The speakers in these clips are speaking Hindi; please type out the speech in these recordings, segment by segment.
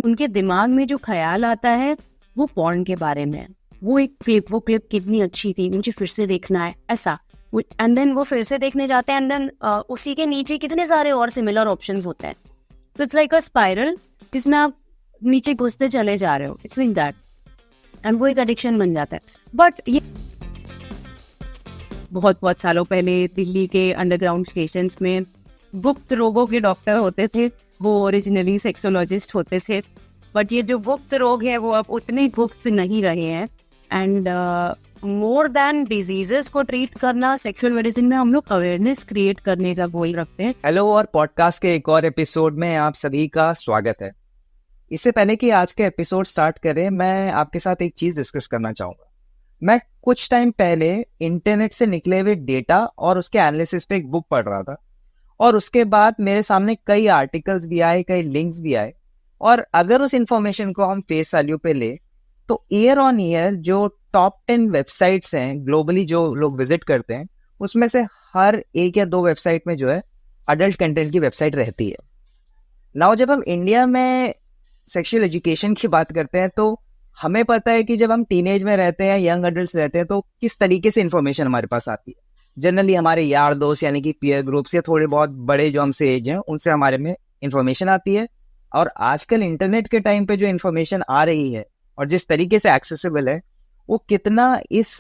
उनके दिमाग में जो ख्याल आता है वो पॉर्न के बारे में है। वो क्लिप कितनी अच्छी थी, मुझे फिर से देखना है, ऐसा। एंड देन वो फिर से देखने जाते हैं, एंड देन उसी के नीचे कितने सारे और सिमिलर ऑप्शंस होते हैं। तो इट्स लाइक अ स्पाइरल जिसमें आप नीचे घुसते चले जा रहे हो। इट्स लाइक दैट, एंड वो एक एडिक्शन बन जाता है। बट ये बहुत सालों पहले दिल्ली के अंडरग्राउंड स्टेशंस में गुप्त रोगों के डॉक्टर होते थे, वो ओरिजिनली सेक्सोलॉजिस्ट होते थे। बट ये जो गुप्त रोग है वो अब उतने गुप्त नहीं रहे हैं, एंड मोर देन डिजीजेस को ट्रीट करना, सेक्सुअल मेडिसिन में हम लोग अवेयरनेस क्रिएट करने का गोल रखते हैं। हेलो, और पॉडकास्ट के एक और एपिसोड में आप सभी का स्वागत है। इससे पहले कि आज के एपिसोड स्टार्ट करें, मैं आपके साथ एक चीज डिस्कस करना चाहूंगा। मैं कुछ टाइम पहले इंटरनेट से निकले हुए डेटा और उसके एनालिसिस पे एक बुक पढ़ रहा था, और उसके बाद मेरे सामने कई आर्टिकल्स भी आए, कई लिंक्स भी आए। और अगर उस इंफॉर्मेशन को हम फेस वैल्यू पे ले तो ईयर ऑन ईयर जो टॉप 10 वेबसाइट्स हैं ग्लोबली जो लोग विजिट करते हैं, उसमें से हर एक या दो वेबसाइट में जो है अडल्ट कंटेंट की वेबसाइट रहती है। नाउ जब हम इंडिया में सेक्सुअल एजुकेशन की बात करते हैं तो हमें पता है कि जब हम टीनेज में रहते हैं, यंग अडल्ट रहते हैं, तो किस तरीके से इन्फॉर्मेशन हमारे पास आती है। जनरली हमारे यार दोस्त यानी कि पीयर ग्रुप्स या थोड़े बहुत बड़े जो हमसे एज हैं उनसे हमारे में इन्फॉर्मेशन आती है। और आजकल इंटरनेट के टाइम पे जो इन्फॉर्मेशन आ रही है और जिस तरीके से एक्सेसिबल है, वो कितना इस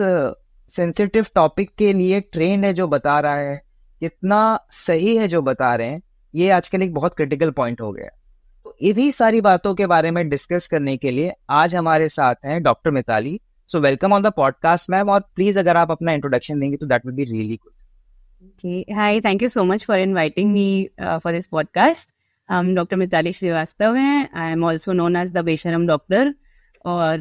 सेंसिटिव टॉपिक के लिए ट्रेंड है जो बता रहा है, कितना सही है जो बता रहे हैं, ये आजकल एक बहुत क्रिटिकल पॉइंट हो गया। तो इन्हीं सारी बातों के बारे में डिस्कस करने के लिए आज हमारे साथ हैं doctor Mitali. So welcome on the podcast ma'am, और प्लीज अगर आप अपना इंट्रोडक्शन देंगे तो that will be really good. Okay. Hi, thank you so much for inviting me for this podcast. Doctor Mitali Shrivastava हैं। I am also known as the Besharam doctor, और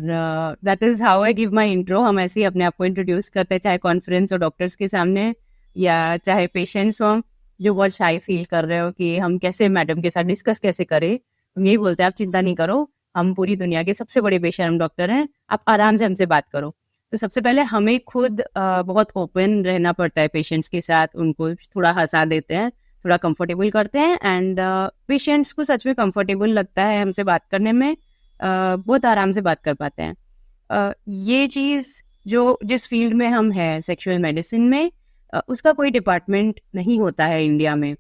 that is how I give my intro. हम ऐसे ही अपने आप को इंट्रोड्यूस करते हैं, चाहे कॉन्फ्रेंस और डॉक्टर्स के सामने या चाहे पेशेंट्स हों जो बहुत शाई फील कर रहे हो कि हम कैसे मैडम के साथ डिस्कस कैसे करें। हम यही बोलते हैं, आप चिंता नहीं करो, हम पूरी दुनिया के सबसे बड़े बेशरम डॉक्टर हैं, आप आराम से हमसे बात करो। तो सबसे पहले हमें खुद बहुत ओपन रहना पड़ता है पेशेंट्स के साथ, उनको थोड़ा हंसा देते हैं, थोड़ा कंफर्टेबल करते हैं, एंड पेशेंट्स को सच में कंफर्टेबल लगता है हमसे बात करने में, बहुत आराम से बात कर पाते हैं। ये चीज़ जो जिस फील्ड में हम हैं सेक्सुअल मेडिसिन में, उसका कोई डिपार्टमेंट नहीं होता है इंडिया में।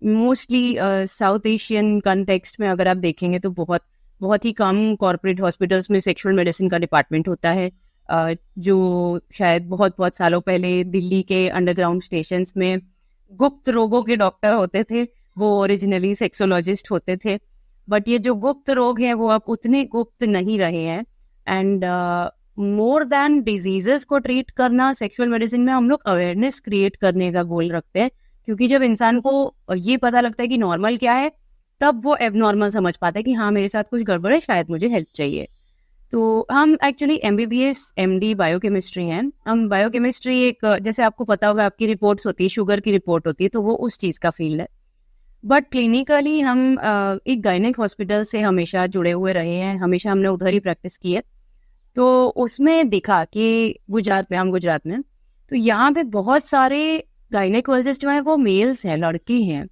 मोस्टली साउथ एशियन कंटेक्स्ट में अगर आप देखेंगे तो बहुत ही कम कॉर्पोरेट हॉस्पिटल्स में सेक्सुअल मेडिसिन का डिपार्टमेंट होता है। जो शायद बहुत सालों पहले दिल्ली के अंडरग्राउंड स्टेशंस में गुप्त रोगों के डॉक्टर होते थे, वो ओरिजिनली सेक्सोलॉजिस्ट होते थे। बट ये जो गुप्त रोग हैं वो अब उतने गुप्त नहीं रहे हैं, एंड मोर देन डिजीजेस को ट्रीट करना, सेक्सुअल मेडिसिन में हम लोग अवेयरनेस क्रिएट करने का गोल रखते हैं। क्योंकि जब इंसान को ये पता लगता है कि नॉर्मल क्या है, तब वो एबनॉर्मल समझ पाता है कि हाँ मेरे साथ कुछ गड़बड़ है, शायद मुझे हेल्प चाहिए। तो हम एक्चुअली MBBS MD बायोकेमिस्ट्री हैं। हम बायोकेमिस्ट्री एक, जैसे आपको पता होगा आपकी रिपोर्ट्स होती है, शुगर की रिपोर्ट होती है, तो वो उस चीज़ का फील्ड है। बट क्लिनिकली हम एक गायनेक हॉस्पिटल से हमेशा जुड़े हुए रहे हैं, हमेशा हमने उधर ही प्रैक्टिस की है। तो उसमें दिखा कि हम गुजरात में, तो यहाँ पे बहुत सारे गायनेकोलॉजिस्ट जो हैं वो मेल्स हैं, लड़के हैं।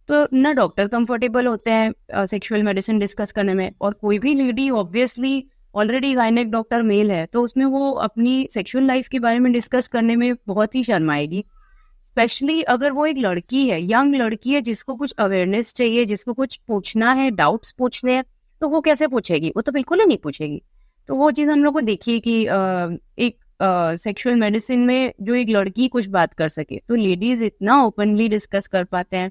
तो ना डॉक्टर कंफर्टेबल होते हैं सेक्सुअल मेडिसिन डिस्कस करने में, और कोई भी lady obviously already gynaec doctor male है तो उसमें वो अपनी सेक्सुअल लाइफ के बारे में डिस्कस करने में बहुत ही शर्माएगी। स्पेशली अगर वो एक लड़की है, यंग लड़की है, जिसको कुछ अवेयरनेस चाहिए, जिसको कुछ पूछना है, डाउट्स पूछने हैं, तो वो कैसे पूछेगी? वो तो बिल्कुल ही नहीं पूछेगी। तो वो चीज़ हम लोग को देखिए कि एक सेक्सुअल मेडिसिन में जो एक लड़की कुछ बात कर सके, तो लेडीज इतना ओपनली डिस्कस कर पाते हैं।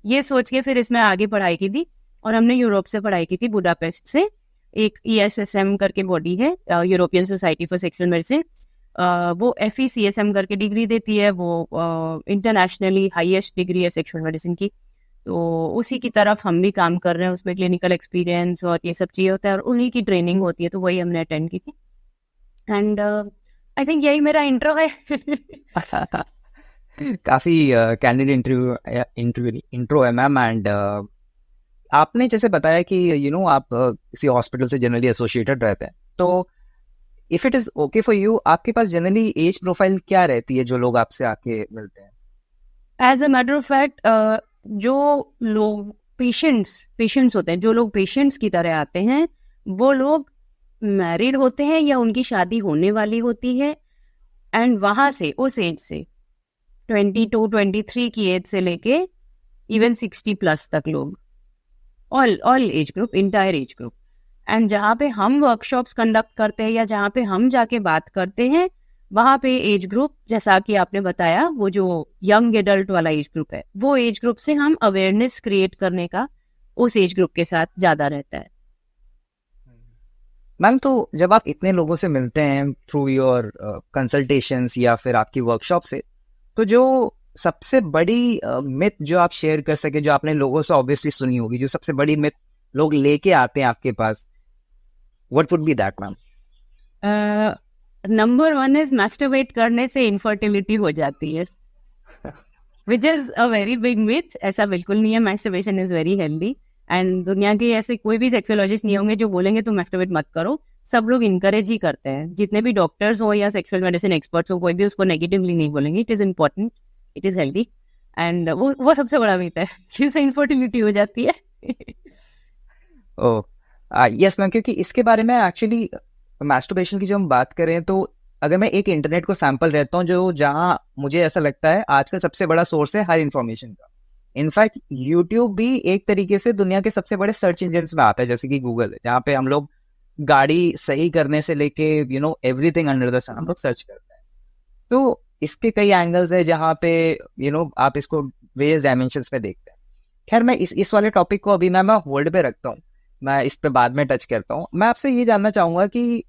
ये सोच के फिर इसमें आगे पढ़ाई की थी, और हमने यूरोप से पढ़ाई की थी, बुडापेस्ट से। एक ESSM करके बॉडी है, European society for sexual medicine. वो FECSM करके डिग्री देती है, वो इंटरनेशनली हाईएस्ट डिग्री है सेक्सुअल मेडिसिन की। तो उसी की तरफ हम भी काम कर रहे हैं, उसमें क्लिनिकल एक्सपीरियंस और ये सब चीज़ होता है, और उन्हीं की ट्रेनिंग होती है, तो वही हमने अटेंड की थी। एंड आई थिंक यही मेरा इंट्रो है। काफी कैंडिड इंट्रो है मैम। एंड आपने जैसे बताया कि आप किसी हॉस्पिटल से जनरली एसोसिएटेड रहते हैं, तो if it is okay for you, आपके पास जनरली एज प्रोफाइल क्या रहती है जो लोग आपसे आके मिलते हैं? As a matter of fact, जो लोग पेशेंट्स होते हैं, जो लोग पेशेंट्स की तरह आते हैं, वो लोग मैरिड होते हैं या उनकी शादी होने वाली होती है, एंड वहां से उस एज से 22-23 की एज से लेके इवन 60+ तक लोग, all age group, entire age group. And जहाँ पे हम वर्कशॉप्स कंडक्ट करते हैं या जहाँ पे हम जाके बात करते हैं, वहाँ पे एज ग्रुप, जैसा कि आपने बताया, वो जो यंग एडल्ट वाला एज ग्रुप है, वो एज ग्रुप से हम अवेयरनेस क्रिएट करने का उस एज ग्रुप के साथ ज़्यादा रहता है। मैम, तो जब आप इतने लोगों से मिलते हैं थ्रू योर कंसल्टेशंस या फिर आपकी वर्कशॉप से, तो जो सबसे बड़ी मिथ जो आप शेयर कर सके, जो आपने लोगों से ऑब्वियसली सुनी होगी, जो सबसे बड़ी मिथ लोग लेके आते हैं आपके पास, what would be that ma'am? Number 1 is masturbate करने से इनफर्टिलिटी हो जाती है, which is a very big myth. ऐसा बिल्कुल नहीं है, masturbation is very healthy, and दुनिया के ऐसे कोई भी सेक्सोलॉजिस्ट नहीं होंगे जो बोलेंगे तुम मैस्टरबेट मत करो। सब लोग इनकरेज ही करते हैं, जितने भी डॉक्टर्स हो या सेक्सुअल मेडिसिन एक्सपर्ट्स हो, कोई भी उसको नेगेटिवली नहीं बोलेंगे। It is important, it is healthy, and वो सबसे बड़ा मिथ है कि उससे इनफर्टिलिटी हो जाती है। ओह, यस मैम, क्योंकि इसके बारे में एक्चुअली मैस्टरबेशन की जब हम बात करें, तो अगर मैं एक इंटरनेट को सैंपल रहता हूँ, जो जहाँ मुझे ऐसा लगता है आजकल सबसे बड़ा सोर्स है हर इंफॉर्मेशन का। इनफैक्ट यूट्यूब भी एक तरीके से दुनिया के सबसे बड़े सर्च इंजन में आता है, जैसे कि गूगल है, जहाँ पे हम लोग गाड़ी सही करने से लेके एवरीथिंग अंडर द सन हम लोग सर्च करते हैं। तो इसके कई एंगल्स है जहाँ पे आप इसको वेरियस डायमेंशंस पे देखते हैं। खैर, मैं इस वाले टॉपिक को अभी मैं होल्ड पे रखता हूँ, मैं इस पे बाद में टच करता हूँ। मैं आपसे ये जानना चाहूंगा कि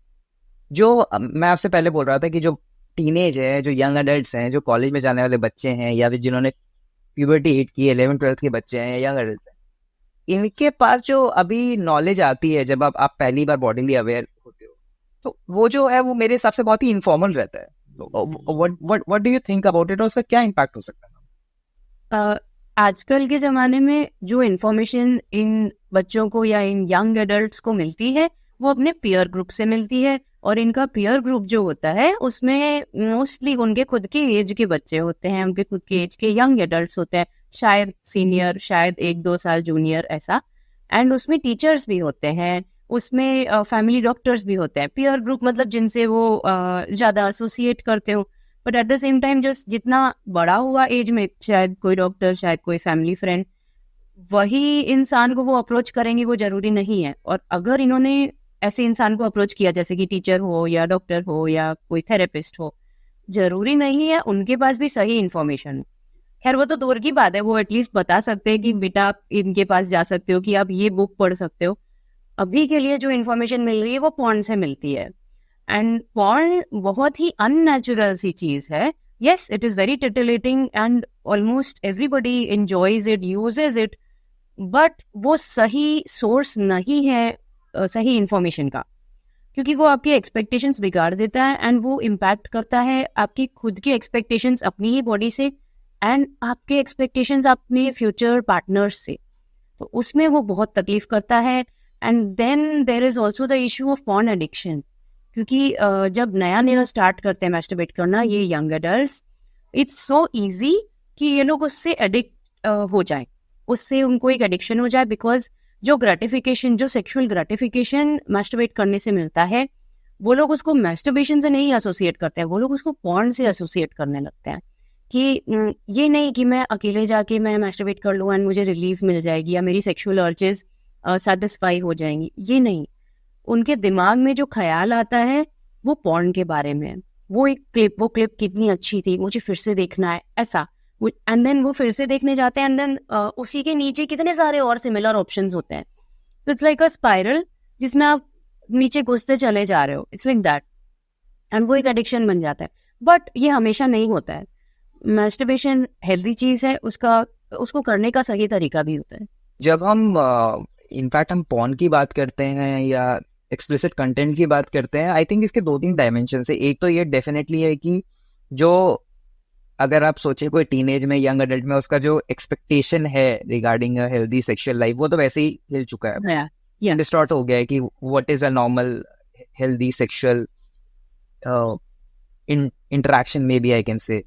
जो मैं आपसे पहले बोल रहा था कि जो टीनेज है, जो यंग अडल्ट्स हैं, जो कॉलेज में जाने वाले बच्चे हैं, या फिर जिन्होंने प्यूबर्टी हिट की है, 11th-12th के बच्चे हैं या यंग अडल्ट्स हैं, इनके पास जो अभी नॉलेज आती है जब आप पहली बार बॉडीली अवेयर होते हो, तो वो जो है वो मेरे हिसाब से बहुत ही इनफॉर्मल रहता है। What do you think about it, और उसका क्या इम्पैक्ट हो सकता है? आजकल के ज़माने में जो इन्फॉर्मेशन इन बच्चों को या इन यंग एडल्ट्स को मिलती है, वो अपने पीयर ग्रुप से मिलती है, और इनका पीयर ग्रुप जो होता है उसमें मोस्टली उनके खुद की एज के बच्चे होते हैं, उनके खुद की एज के यंग एडल्ट्स होते हैं, शायद सीनियर, शायद 1-2 साल जूनियर, ऐसा। एंड उसमें टीचर्स भी होते हैं, उसमें फैमिली डॉक्टर्स भी होते हैं। पीयर ग्रुप मतलब जिनसे वो ज़्यादा एसोसिएट करते हो, but at the same time जो जितना बड़ा हुआ एज में, शायद कोई डॉक्टर, शायद कोई फैमिली फ्रेंड, वही इंसान को वो अप्रोच करेंगे, वो जरूरी नहीं है। और अगर इन्होंने ऐसे इंसान को अप्रोच किया, जैसे कि टीचर हो या डॉक्टर हो या कोई थेरेपिस्ट हो, जरूरी नहीं है उनके पास भी सही इन्फॉर्मेशन हो। खैर वो तो दूर की बात है, वो एटलीस्ट बता सकते हैं कि बेटा आप इनके पास जा सकते हो, कि आप ये बुक पढ़ सकते हो। अभी के लिए जो इन्फॉर्मेशन मिल रही है वो पॉर्न से मिलती है, एंड पॉर्न बहुत ही अननेचुरल सी चीज है। Yes, it is very titillating and almost everybody enjoys it, uses it, but वो सही सोर्स नहीं है सही इन्फॉर्मेशन का, क्योंकि वो आपकी एक्सपेक्टेशंस बिगाड़ देता है, एंड वो इम्पैक्ट करता है आपकी खुद की एक्सपेक्टेशंस अपनी ही बॉडी से, एंड आपके एक्सपेक्टेशंस अपने फ्यूचर पार्टनर्स से। तो उसमें वो बहुत तकलीफ करता है। And then there is also the issue of porn addiction, क्योंकि जब नया नया स्टार्ट करते हैं मैस्टरबेट करना ये young adults, it's so easy कि ये लोग उससे एडिक्ट हो जाए, उससे उनको एक एडिक्शन हो जाए, बिकॉज जो ग्रेटिफिकेशन, जो सेक्सुअल ग्रेटिफिकेशन मैस्टरबेट करने से मिलता है, वो लोग उसको मैस्टरबेशन से नहीं एसोसिएट करते हैं, वो लोग उसको पॉर्न से एसोसिएट करने लगते हैं। कि ये नहीं कि मैं अकेले जाके मैं मैस्टरबेट कर लूँ एंड मुझे रिलीफ मिल जाएगी या मेरी सेक्सुअल अर्जेस सेटिस्फाई हो जाएंगी, ये नहीं। उनके दिमाग में जो ख्याल आता है वो पॉर्न के बारे में है। वो क्लिप कितनी अच्छी थी, मुझे फिर से देखना है, ऐसा। एंड देन वो फिर से देखने जाते हैं, एंड देन उसी के नीचे कितने सारे और सिमिलर ऑप्शंस होते हैं। तो इट्स लाइक अ स्पाइरल जिसमें आप नीचे घुसते चले जा रहे हो, इट्स लाइक दैट, एंड वो एक एडिक्शन बन जाता है। बट ये हमेशा नहीं होता है। मैस्टरबेशन हेल्दी चीज है, उसको करने का सही तरीका भी होता है। जब हम इनफैक्ट हम पॉर्न की बात करते हैं या एक्सप्लिसिट कंटेंट की बात करते हैं, आई थिंक इसके 2-3 डायमेंशन है। एक तो ये डेफिनेटली है कि जो अगर आप सोचे कोई टीनेज में, यंग अडल्ट में, उसका जो एक्सपेक्टेशन है regarding a healthy sexual life, वो तो वैसे ही हिल चुका है, डिस्टॉर्ट हो गया है कि what is a normal healthy sexual interaction, maybe I can say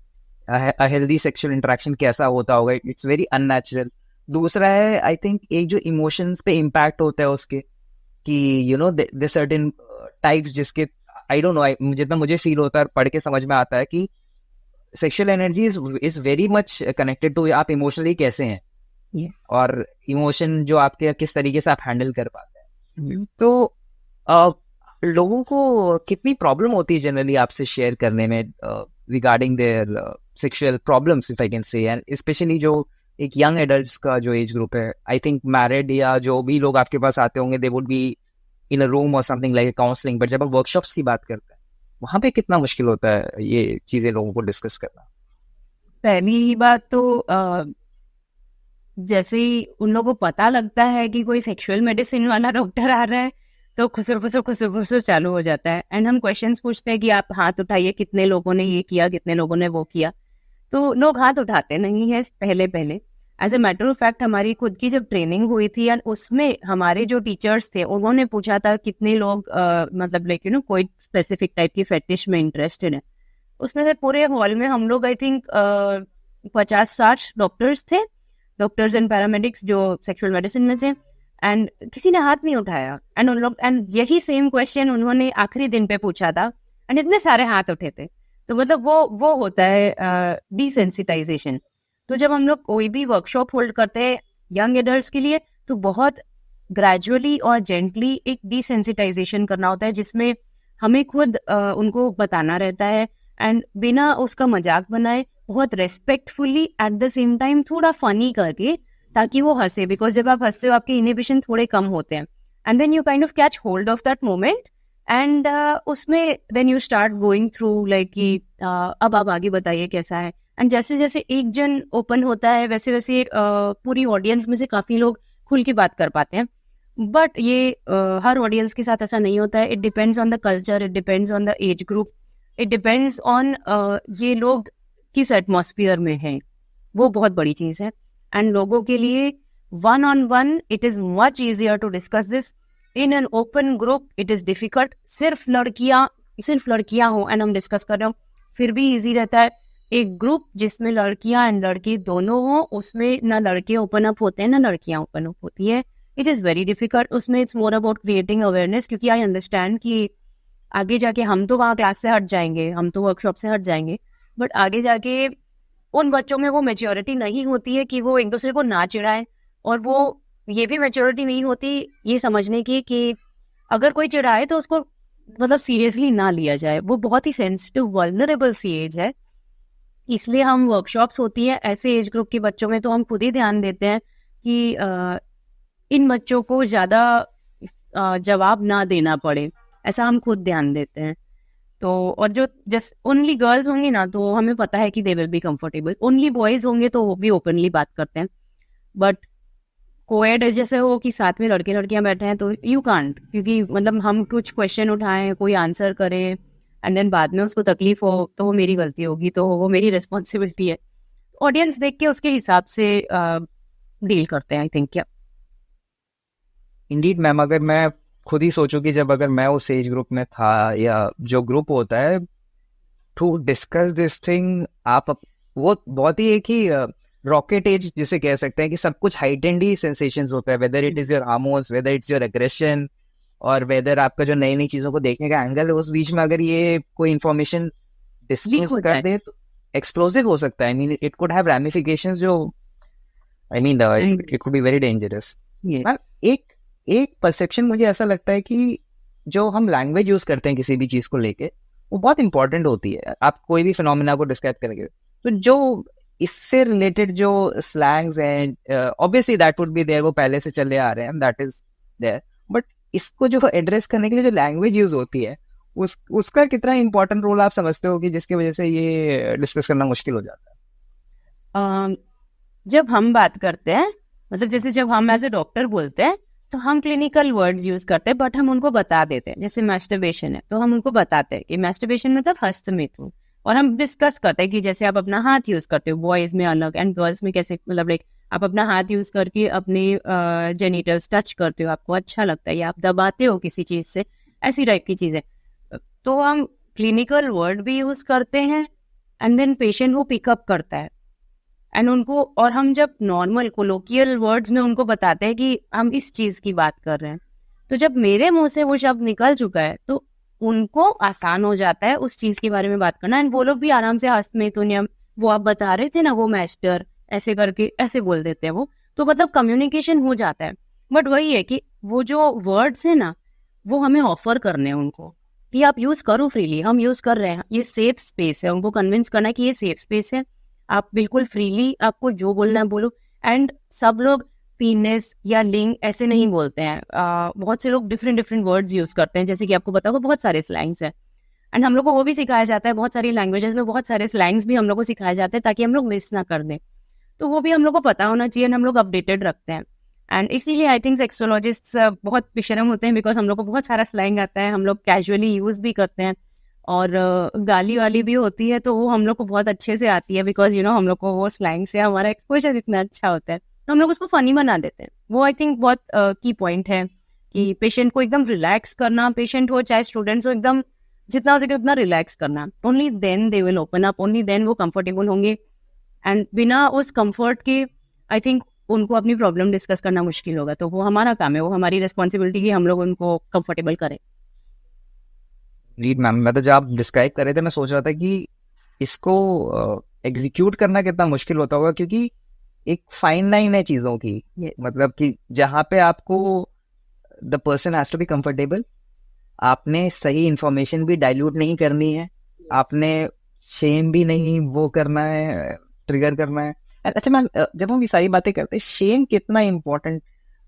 a healthy sexual interaction कैसा होता होगा, इट्स वेरी अननेचुरल। दूसरा है आई थिंक एक जो इमोशंस पे इम्पैक्ट होता है उसके, कि you know the certain types जिसके आई डोंट नो, जितना मुझे फील होता है पढ़ के समझ में आता है कि sexual energy is very much connected to आप इमोशनली कैसे हैं, Yes. और इमोशन जो आपके किस तरीके से आप हैंडल कर पाते हैं। Mhm. तो लोगों को कितनी प्रॉब्लम होती है जनरली आपसे शेयर करने में regarding their sexual problems, if I can से, एंड स्पेशली जो एक यंग एडल्ट्स का जो एज ग्रुप है, आई थिंक मैरिड या जो भी लोग आपके पास आते होंगे they would be in a room और समथिंग लाइक काउंसलिंग, बट जब आप वर्कशॉप्स की बात करते हैं वहां पे कितना मुश्किल होता है ये चीजें लोगों को डिस्कस करना? पहली बात तो जैसे ही उन लोगों को पता लगता है कि कोई सेक्सुअल मेडिसिन वाला डॉक्टर आ रहा है तो खुसर खुसर चालू हो जाता है। एंड हम क्वेश्चंस पूछते हैं कि आप हाथ उठाइए, कितने लोगों ने ये किया, कितने लोगों ने वो किया। तो लोग हाथ उठाते नहीं है पहले। As a matter of fact हमारी खुद की जब ट्रेनिंग हुई थी एंड उसमें हमारे जो टीचर्स थे उन्होंने पूछा था कितने लोग मतलब लाइक कोई स्पेसिफिक टाइप की फेटिश में इंटरेस्टेड है। उसमें से पूरे हॉल में हम लोग आई थिंक 50-60 डॉक्टर्स थे, डॉक्टर्स एंड पैरामेडिक्स जो सेक्सुअल मेडिसिन में थे, एंड किसी ने हाथ नहीं उठाया। एंड उन लोग एंड यही सेम क्वेश्चन उन्होंने आखिरी दिन पे पूछा था एंड इतने सारे हाथ उठे थे। तो मतलब वो होता है डिसेंसिटाइजेशन। तो जब हम लोग कोई भी वर्कशॉप होल्ड करते हैं यंग एडल्ट्स के लिए तो बहुत ग्रेजुअली और जेंटली एक डिसेंसिटाइजेशन करना होता है, जिसमें हमें खुद उनको बताना रहता है एंड बिना उसका मजाक बनाए बहुत respectfully at the same time थोड़ा फनी करके, ताकि वो हंसे। बिकॉज जब आप हंसते हो आपके इनहिबिशन थोड़े कम होते हैं and then you kind of catch hold of that moment and उसमें then you start going through like कि अब आप आगे बताइए कैसा है। एंड जैसे जैसे एक जन ओपन होता है वैसे वैसे पूरी ऑडियंस में से काफी लोग खुल के बात कर पाते हैं। बट ये हर ऑडियंस के साथ ऐसा नहीं होता है। It depends on the culture, it depends on the age group, it depends on ये लोग किस एटमॉस्फेयर में हैं। वो बहुत बड़ी चीज है। एंड लोगों के लिए one on one it is much easier to discuss this. In an open group it is difficult. सिर्फ लड़कियां हो एंड हम डिस्कस कर रहे हो फिर भी इजी रहता है। एक ग्रुप जिसमें लड़कियां एंड लड़के दोनों हो उसमें ना लड़के ओपन अप होते हैं ना लड़कियां ओपन अप होती है। It is very difficult. उसमें it's more about creating awareness, क्योंकि आई अंडरस्टैंड कि आगे जाके हम तो वहाँ क्लास से हट जाएंगे, हम तो वर्कशॉप से हट जाएंगे, बट आगे जाके उन बच्चों में वो मेच्योरिटी नहीं होती है कि वो एक दूसरे को ना चिढ़ाए, और वो ये भी मेच्योरिटी नहीं होती ये समझने की कि अगर कोई चिढ़ाए तो उसको मतलब सीरियसली ना लिया जाए। वो बहुत ही सेंसिटिव वल्नरेबल सी एज है। इसलिए हम वर्कशॉप्स होती है ऐसे एज ग्रुप के बच्चों में तो हम खुद ही ध्यान देते हैं कि इन बच्चों को ज़्यादा जवाब ना देना पड़े, ऐसा हम खुद ध्यान देते हैं। तो और जो जस्ट ओनली गर्ल्स होंगी ना तो हमें पता है कि they will be comfortable, only boys होंगे तो वो भी ओपनली बात करते हैं। बट कोएड जैसे हो कि साथ में लड़के लड़कियां बैठे हैं तो यू कांट, क्योंकि मतलब हम कुछ क्वेश्चन उठाएं कोई आंसर करे एंड देन बाद में उसको तकलीफ हो तो वो मेरी गलती होगी, तो वो मेरी रिस्पॉन्सिबिलिटी है। ऑडियंस देख के उसके हिसाब से डील करते हैं आई थिंक। क्या इंडीड मैम, अगर मैं खुद ही सोचूं कि जब अगर मैं उस एज ग्रुप में था या जो ग्रुप होता है टू डिस्कस दिस थिंग, वो बहुत ही एक ही रॉकेट एज जिसे कह सकते हैं कि सब कुछ हाइटेंड ही सेंसेशंस होता है, whether it is your hormones, whether it's your aggression, और वेदर आपका जो नई नई चीजों को देखने का एंगल है। उस बीच में अगर ये कोई इंफॉर्मेशन डिस्क्लोज कर दे तो एक्सप्लोसिव हो सकता है। I mean it could have ramifications जो I mean it could be very dangerous. एक परसेप्शन मुझे ऐसा लगता है कि जो हम लैंग्वेज यूज करते हैं किसी भी चीज को लेके वो बहुत इंपॉर्टेंट होती है। आप कोई भी फिनोमेना को डिस्क्राइब करेंगे तो जो इससे रिलेटेड जो स्लैंग्स हैं obviously that would be there, वो पहले से चले आ रहे हैं, दैट इज देयर। बट इसको जो एड्रेस करने के लिए जो लैंग्वेज यूज होती है उसका कितना इंपॉर्टेंट रोल आप समझते हो कि जिसकी वजह से ये डिस्कस करना मुश्किल हो जाता है? जब हम बात करते हैं मतलब जैसे जब हम एज ए डॉक्टर बोलते हैं तो हम क्लिनिकल वर्ड्स यूज करते हैं, बट हम उनको बता देते हैं। जैसे मैस्टरबेशन है तो हम उनको बताते हैं कि मैस्टरबेशन मतलब हस्तमैथुन, और हम डिस्कस करते हैं कि जैसे आप अपना हाथ यूज करते हो बॉयज में अलग एंड गर्ल्स में कैसे, मतलब लाइक आप अपना हाथ यूज करके अपने जेनिटल्स टच करते हो, आपको अच्छा लगता है या आप दबाते हो किसी चीज से, ऐसी टाइप की चीजें। तो हम क्लिनिकल वर्ड भी यूज करते हैं एंड देन पेशेंट वो पिकअप करता है एंड उनको, और हम जब नॉर्मल कोलोकियल वर्ड्स में उनको बताते हैं कि हम इस चीज की बात कर रहे हैं, तो जब मेरे मुंह से वो शब्द निकल चुका है तो उनको आसान हो जाता है उस चीज के बारे में बात करना, एंड वो लोग भी आराम से हंस में, तो वो आप बता रहे थे ना वो मास्टर ऐसे करके ऐसे बोल देते हैं वो, तो मतलब कम्युनिकेशन हो जाता है। बट वही है कि वो जो वर्ड्स है ना वो हमें ऑफर करने हैं उनको कि आप यूज करो फ्रीली, हम यूज कर रहे हैं, ये सेफ स्पेस है, उनको कन्विंस करना है कि ये सेफ स्पेस है, आप बिल्कुल फ्रीली आपको जो बोलना है बोलो। एंड सब लोग पीनेस या लिंग ऐसे नहीं बोलते हैं, बहुत से लोग डिफरेंट डिफरेंट वर्ड्स यूज करते हैं, जैसे कि आपको पता होगा बहुत सारे स्लैंग्स हैं, एंड हम लोग को वो भी सिखाया जाता है, बहुत सारी लैंग्वेजेस में बहुत सारे स्लैंग्स भी हम लोग को सिखाए जाते हैं ताकि हम लोग मिस ना कर दें, तो वो भी हम लोग को पता होना चाहिए, हम लोग अपडेटेड रखते हैं। एंड इसीलिए आई थिंक सेक्सोलॉजिस्ट बहुत बेशरम होते हैं, बिकॉज हम लोग को बहुत सारा स्लैंग आता है, हम लोग कैजुअली यूज भी करते हैं, और गाली वाली भी होती है तो वो हम लोग को बहुत अच्छे से आती है, बिकॉज हम लोग को वो स्लैंग से हमारा एक्सपोजर इतना अच्छा होता है, तो हम लोग उसको फनी बना देते हैं। वो आई थिंक बहुत की पॉइंट है कि पेशेंट को एकदम रिलैक्स करना, पेशेंट हो चाहे स्टूडेंट्स हो, एकदम जितना हो सके उतना रिलैक्स करना, only then they will open up, only then वो कंफर्टेबल होंगे। एंड बिना उस कंफर्ट के आई थिंक उनको अपनी प्रॉब्लम डिस्कस करना मुश्किल होगा, तो वो हमारा काम है, वो हमारी रिस्पॉन्सिबिलिटी की हम लोग उनको कंफर्टेबल करें। रीड मैम, मैं तो जब आप डिस्क्राइब कर रहे थे मैं सोच रहा था कि इसको एग्जीक्यूट करना कितना मुश्किल होता होगा, क्योंकि एक फाइन लाइन है चीजों की। Yes. मतलब कि जहाँ पे आपको the person has to be comfortable, आपने सही इंफॉर्मेशन भी डाइल्यूट नहीं करनी है, आपने शेम भी नहीं वो करना है, ट्रिगर करना है। अच्छा मैम, जब हम ये सारी बातें करते हैं, शेम कितना इम्पोर्टेंट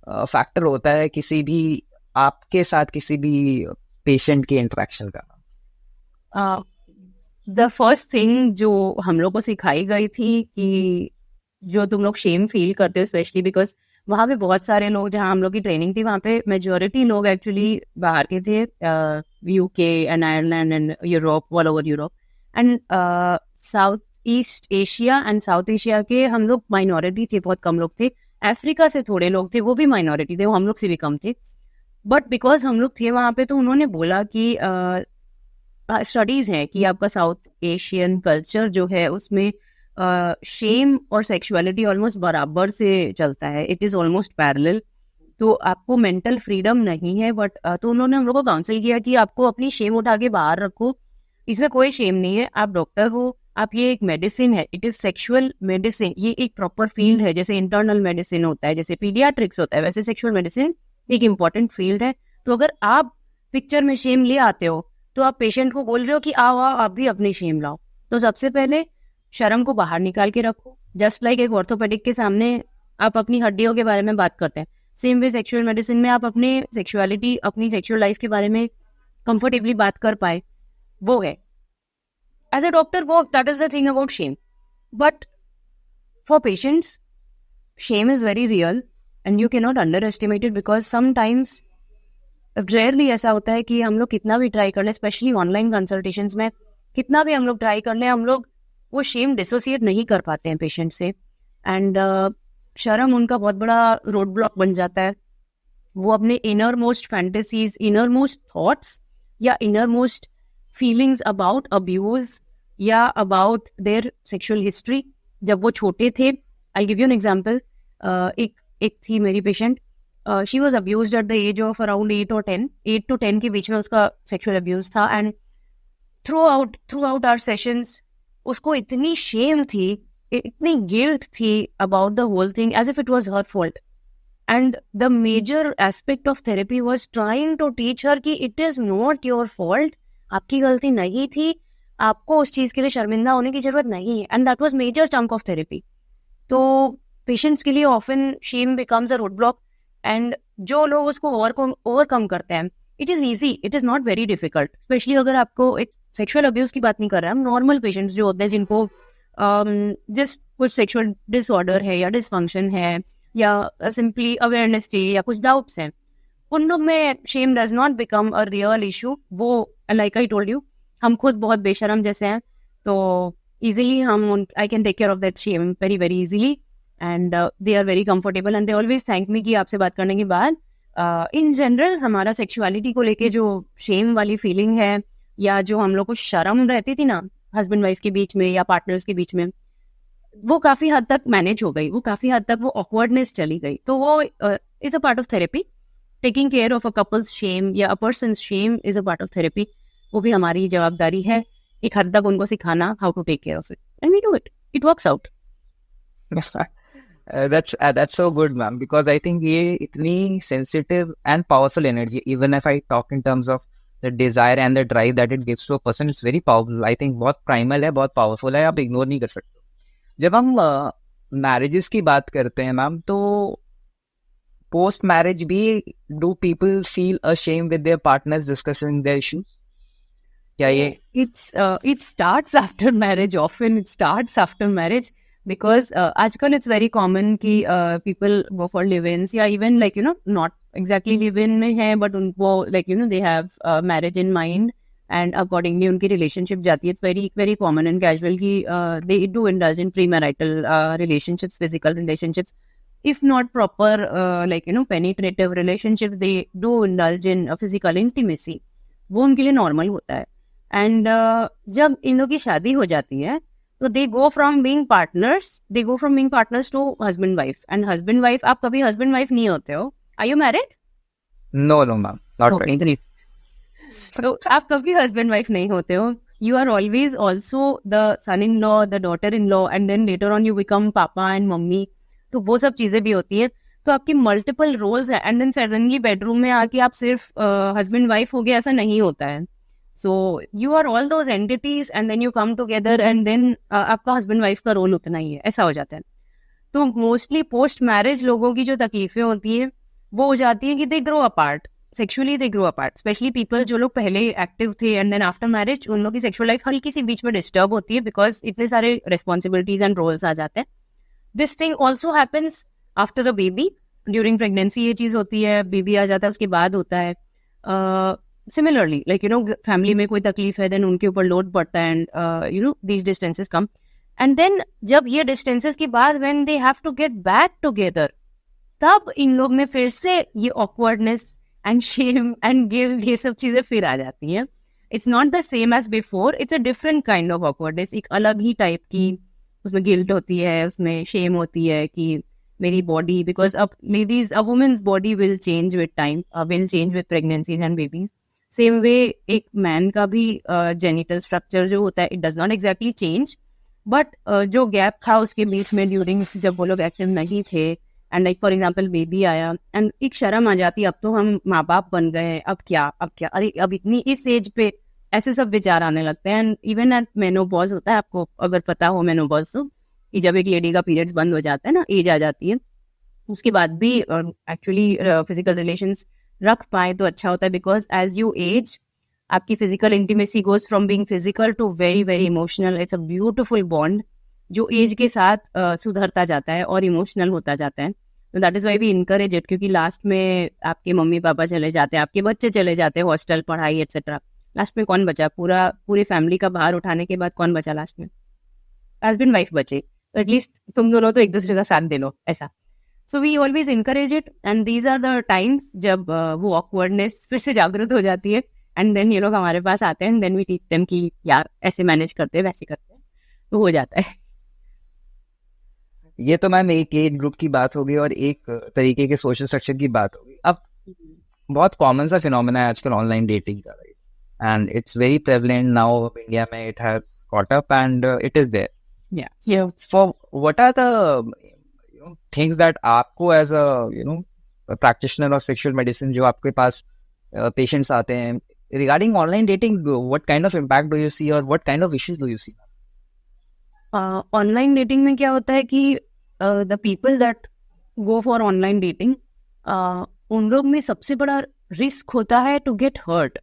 फैक्टर होता है किसी भी आपके साथ किसी भी पेशेंट की इंटरेक्शन का? द फर्स्ट थिंग जो हम लोग को सिखाई गई थी कि जो तुम लोग शेम फील करते हो, स्पेशली बिकॉज वहाँ पे बहुत सारे लोग, जहाँ हम लोग की ट्रेनिंग थी वहाँ पे मेजोरिटी लोग एक्चुअली बाहर के थे, UK and Ireland and Europe, all over Europe and south east Asia and south Asia के हम लोग माइनॉरिटी थे, बहुत कम लोग थे। अफ्रीका से थोड़े लोग थे, वो भी माइनॉरिटी थे, वो हम लोग से भी कम थे। बट बिकॉज हम लोग थे वहाँ पे तो उन्होंने बोला कि स्टडीज है कि आपका साउथ एशियन कल्चर जो है उसमें शेम और सेक्सुअलिटी ऑलमोस्ट बराबर से चलता है, इट इज ऑलमोस्ट पैरेलल, तो आपको मेंटल फ्रीडम नहीं है। बट तो उन्होंने हम लोग को काउंसिल किया कि आपको अपनी शेम उठा के बाहर रखो, इसमें कोई शेम नहीं है, आप डॉक्टर हो, आप, ये एक मेडिसिन है, इट इज सेक्सुअल मेडिसिन, ये एक प्रॉपर फील्ड है, जैसे इंटरनल मेडिसिन होता है, जैसे पीडियाट्रिक्स होता है, वैसे सेक्सुअल मेडिसिन एक इम्पॉर्टेंट फील्ड है। तो अगर आप पिक्चर में शेम ले आते हो तो आप पेशेंट को बोल रहे हो कि आओ आओ आप भी अपनी शेम लाओ। तो सबसे पहले शर्म को बाहर निकाल के रखो, जस्ट लाइक एक ऑर्थोपेडिक के सामने आप अपनी हड्डियों के बारे में बात करते हैं, सेम वे सेक्सुअल मेडिसिन में आप अपने सेक्सुअलिटी, अपनी सेक्सुअल लाइफ के बारे में कंफर्टेबली बात कर पाए, वो है एज अ डॉक्टर, वो that is the thing about shame. But for patients shame is very real and you can not underestimate it, because sometimes rarely ऐसा होता है कि हम लोग कितना भी ट्राई कर लें, स्पेशली ऑनलाइन कंसल्टेशंस में कितना भी हम लोग ट्राई कर लें, हम लोग वो शेम डिसोसिएट नहीं कर पाते हैं पेशेंट से, एंड शर्म उनका बहुत बड़ा रोड ब्लॉक बन जाता है। वो अपने innermost fantasies, innermost thoughts या innermost feelings about abuse या अबाउट देयर सेक्सुअल हिस्ट्री, जब वो छोटे थे, I give you an example. एक थी मेरी patient, she was abused at the age of around 8 to 10 के बीच में उसका सेक्सुअल अब्यूज था, and throughout our sessions उसको इतनी शेम थी, इतनी गिल्ट थी about the whole thing, as if it was her fault, and the major aspect of therapy was trying to teach her कि it is not your fault, आपकी गलती नहीं थी, आपको उस चीज के लिए शर्मिंदा होने की जरूरत नहीं है, and that was major chunk of therapy. तो पेशेंट्स के लिए often shame becomes a road block, and जो लोग उसको ओवरकम करते हैं, it is easy, it is not very difficult, specially अगर आपको एक सेक्सुअल अब्यूज की बात नहीं कर रहे हैं हम, नॉर्मल पेशेंट्स जो होते हैं जिनको जस्ट कुछ सेक्सुअल डिसऑर्डर है या डिसफंक्शन है या सिंपली अवेयरनेस चाहिए या कुछ डाउट्स हैं, उन लोग में shame does not become a real issue. वो लाइक आई टोल्ड यू, हम खुद बहुत बेशरम जैसे हैं, तो इजीली हम I can take care of that shame very very easily, and they are very comfortable and they always thank me कि आपसे बात करने के बाद इन जनरल हमारा सेक्सुअलिटी को लेके जो शेम वाली फीलिंग है या जो हम लोग को शर्म रहती थी ना हस्बैंड वाइफ के बीच में या पार्टनर्स के बीच में, वो काफी हद तक मैनेज हो गई, वो काफी हद तक वो ऑकवर्डनेस चली गई. तो वो is a part of therapy. Taking care of a couple's shame या a person's shame is a part of therapy. वो भी हमारी जवाबदारी है एक हद तक उनको सिखाना how to take care of it, and we do it. It works out. That's so good, ma'am, because I think ये इतनी sensitive and powerful energy, even if I talk in terms of the desire and the drive that it gives to a person, it's very powerful. I think बहुत primal है, बहुत powerful है, आप ignore नहीं कर सकते. जब हम marriages की बात करते हैं मैम, तो post marriage भी do people feel ashamed with their partners discussing their issues? क्या ये It starts after marriage. Often it starts after marriage because आजकल it's very common कि people go for live-ins या even like not exactly live-in में है but उनको like they have marriage in mind and accordingly उनकी relationship जाती है. It's very very common and casual कि they do indulge in premarital relationships, physical relationships. If not proper penetrative relationships, they do indulge in physical intimacy. वो उनके लिए नॉर्मल होता है. एंड जब इन लोग की शादी हो जाती है तो they go from being partners to husband wife. And husband wife, आप कभी हस्बैंड वाइफ नहीं होते हो. Are you married? No, ma'am, not right. तो आप कभी हस्बैंड वाइफ नहीं होते हो. You are always also the son in law, the daughter in law, and then later on you become papa and mummy. तो वो सब चीजें भी होती है. तो आपकी मल्टीपल रोल्स है एंड देन सडनली बेडरूम में आके आप सिर्फ हस्बैंड वाइफ हो गए, ऐसा नहीं होता है. So you are all those entities and then you come together and then आपका हस्बैंड वाइफ का रोल उतना ही है, ऐसा हो जाता है. तो मोस्टली पोस्ट मैरिज लोगों की जो तकलीफें होती है वो हो जाती है कि they grow apart sexually. They grow apart, specially people जो लोग पहले एक्टिव थे एंड देन आफ्टर मैरिज उन लोग की सेक्सुअल लाइफ हल्की सी बीच में डिस्टर्ब होती है बिकॉज इतने सारे रिस्पॉन्सिबिलिटीज एंड रोल्स आ जाते हैं. This thing also happens after a baby. During pregnancy ये चीज होती है, बेबी आ जाता है उसके बाद होता है. सिमिलरली फैमिली में कोई तकलीफ है देन उनके ऊपर लोड पड़ता है and these distances come. And then जब ये डिस्टेंसेस के बाद when they have to get back together, तब इन लोग में फिर से ये awkwardness and shame and guilt ये सब चीजें फिर आ जाती हैं. It's not the same as before, it's a different kind of awkwardness. एक अलग ही टाइप की उसमें गिल्ट होती है, उसमें शेम होती है कि मेरी बॉडी, बिकॉज अब ladies, a women's body will change with time, will change with pregnancies and babies. Same way एक मैन का भी जेनिटल स्ट्रक्चर जो होता है it does not exactly change, but जो गैप था उसके बीच में ड्यूरिंग जब वो लोग एक्टिव नहीं थे and like for example baby आया एंड एक शर्म आ जाती है, अब तो हम माँ बाप बन गए, अब क्या, अरे अब इतनी इस एज पे ऐसे सब विचार आने लगते हैं. एंड इवन एट मेनोपॉज होता है, आपको अगर पता हो मेनोपॉज, तो कि जब एक लेडी का पीरियड्स बंद हो जाता है ना, एज आ जाती है, उसके बाद भी एक्चुअली फिजिकल रिलेशंस रख पाए तो अच्छा होता है. बिकॉज एज यू एज आपकी physical intimacy goes from being physical to very very emotional. It's a beautiful bond जो एज के साथ सुधरता जाता है और इमोशनल होता जाता है. तो that is why we encourage it, क्योंकि लास्ट में आपके मम्मी पापा चले जाते हैं, आपके बच्चे चले जाते हैं, हॉस्टल, पढ़ाई एक्सेट्रा. लास्ट में कौन बचा? पूरी फैमिली का बाहर उठाने के बाद कौन बचा लास्ट में? हस्बैंड वाइफ बचे. तो एटलीस्ट तुम दोनों तो एक दूसरे का साथ दे लो, ऐसा. So we always encourage it and these are the times जब वो ऑकवर्डनेस फिर से जागृत हो जाती है एंड देन ये लोग हमारे पास आते हैं and then we teach them कि यार ऐसे मैनेज करते हैं, वैसे करते हैं, तो हो जाता है. ये तो मैम एक एज ग्रुप की बात होगी और एक तरीके के सोशल स्ट्रक्चर की बात होगी. अब बहुत कॉमन सा फिनोमेना है आजकल ऑनलाइन डेटिंग का, right? And it's very prevalent now India में. It has caught up and it is there. Yeah. For what are the things that आपको as a practitioner of sexual medicine जो आपके पास patients आते हैं regarding online dating, what kind of impact do you see or what kind of issues do you see? Online dating में क्या होता है कि the people that go for online dating, उन लोग में सबसे बड़ा रिस्क होता है to get hurt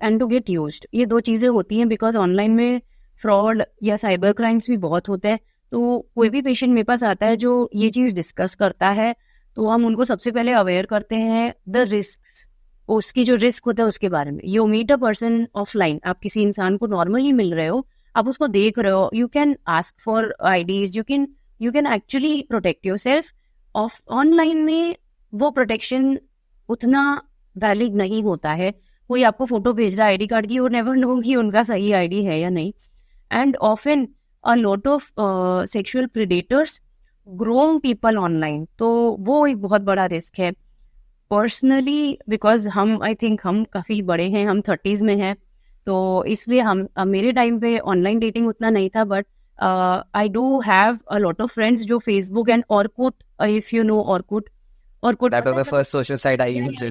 and to get used. ये दो चीज़ें होती हैं बिकॉज ऑनलाइन में फ्रॉड या साइबर क्राइम्स भी बहुत होते हैं. तो कोई भी पेशेंट मेरे पास आता है जो ये चीज़ डिस्कस करता है तो हम उनको सबसे पहले अवेयर करते हैं द रिस्क, उसकी जो रिस्क होता है उसके बारे में. You meet a person offline, आप किसी इंसान को नॉर्मली मिल रहे हो, आप उसको देख रहे हो, you can ask for IDs, you can actually protect yourself. Online में वो प्रोटेक्शन उतना वैलिड नहीं होता है. कोई आपको फोटो भेज रहा है आईडी कार्ड की, यू नेवर नो कि उनका सही आईडी है या नहीं. And often a lot of sexual predators groom people online. तो वो एक बहुत बड़ा रिस्क है पर्सनली, बिकॉज आई थिंक हम काफ़ी बड़े हैं, हम 30s में हैं, तो इसलिए हम मेरे टाइम पे ऑनलाइन डेटिंग उतना नहीं था, but I do have a lot of friends जो Facebook and Orkut, if you know Orkut That was the first social site I used.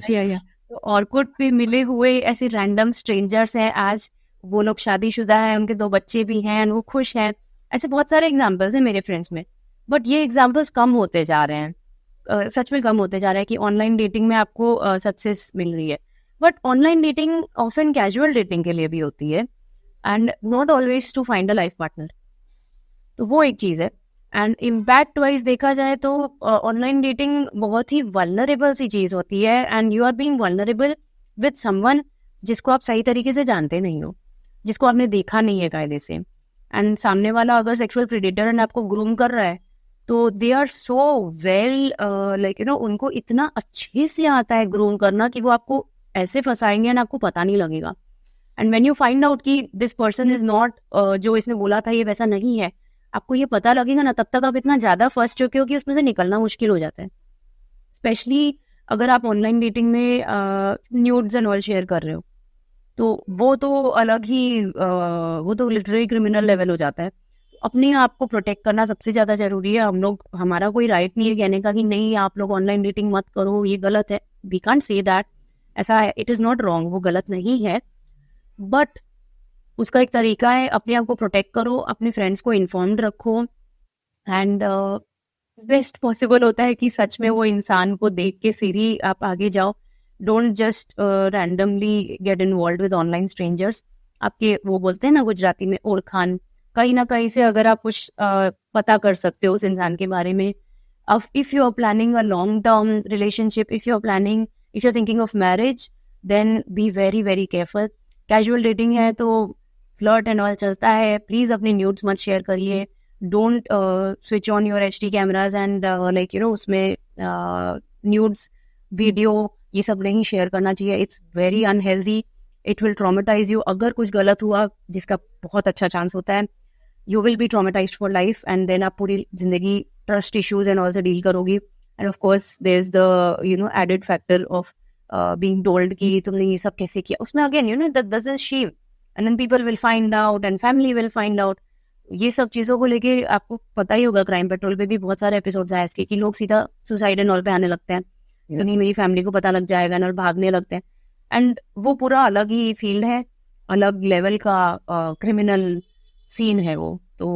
तो ऑर्कुट पे मिले हुए ऐसे रैंडम स्ट्रेंजर्स हैं आज, वो लोग शादीशुदा हैं, उनके 2 बच्चे भी हैं, वो खुश हैं। ऐसे बहुत सारे एग्जाम्पल्स हैं मेरे फ्रेंड्स में, बट ये एग्जाम्पल्स कम होते जा रहे हैं, सच में कम होते जा रहा है कि ऑनलाइन डेटिंग में आपको सक्सेस मिल रही है। But online dating often casual dating के लिए भी होती है, and not always to find a life partner. तो वो एक चीज़ है। एंड इम्पैक्ट वाइज देखा जाए तो ऑनलाइन डेटिंग बहुत ही वल्नरेबल सी चीज़ होती है, and you are being vulnerable with someone जिसको आप सही तरीके से जानते नहीं हो, जिसको आपने देखा नहीं है कायदे से। एंड सामने वाला अगर सेक्सुअल प्रेडेटर एंड आपको ग्रूम कर रहा है, तो they are so well, like उनको इतना अच्छे से आता है ग्रूम करना कि वो आपको ऐसे फंसाएंगे एंड आपको पता नहीं लगेगा। And when you find out कि दिस पर्सन इज नॉट, जो इसने बोला था ये वैसा नहीं है, आपको ये पता लगेगा ना, तब तक आप इतना ज़्यादा फंस चुके हो कि उसमें से निकलना मुश्किल हो जाता है। स्पेशली अगर आप ऑनलाइन डेटिंग में न्यूड्स एंड ऑल शेयर कर रहे हो, तो वो तो अलग ही, वो तो लिटरली क्रिमिनल लेवल हो जाता है। अपने आप को प्रोटेक्ट करना सबसे ज़्यादा ज़रूरी है। हमारा कोई राइट नहीं है कहने का कि नहीं आप लोग ऑनलाइन डेटिंग मत करो, ये गलत है। वी कांट से दैट, ऐसा है, इट इज़ नॉट रॉन्ग, वो गलत नहीं है, बट उसका एक तरीका है, अपने आप को प्रोटेक्ट करो, अपने फ्रेंड्स को इन्फॉर्म्ड रखो, एंड बेस्ट पॉसिबल होता है कि सच में वो इंसान को देख के फिर ही आप आगे जाओ। Don't just randomly get involve with online strangers. आपके वो बोलते हैं ना गुजराती में ओरखान, कहीं ना कहीं से अगर आप कुछ पता कर सकते हो उस इंसान के बारे में। अब if you are planning a long term relationship, if you are thinking of marriage, then be very very careful. Casual dating है तो फ्लर्ट एंड ऑल चलता है, प्लीज़ अपनी न्यूड्स मत शेयर करिए। Don't switch on your HD cameras and उसमें न्यूड्स वीडियो ये सब नहीं शेयर करना चाहिए। It's very unhealthy, it will traumatise you. अगर कुछ गलत हुआ, जिसका बहुत अच्छा चांस होता है, you will be traumatised for life, and then आप पूरी जिंदगी ट्रस्ट इश्यूज एंड ऑल से डील करोगी। And of course there is the added factor of being told कि तुमने ये सब कैसे किया। उसमें again that doesn't shame, and then people will find out and family will find out. ये सब चीज़ों को लेके आपको पता ही होगा, क्राइम पेट्रोल पे भी बहुत सारे एपिसोड्स आए इसके कि लोग सीधा सुसाइड एंड ऑल पे आने लगते हैं, तो नहीं मेरी फैमिली को पता लग जाएगा, और भागने लगते हैं। एंड वो पूरा अलग ही फील्ड है, अलग लेवल का क्रिमिनल सीन है वो। तो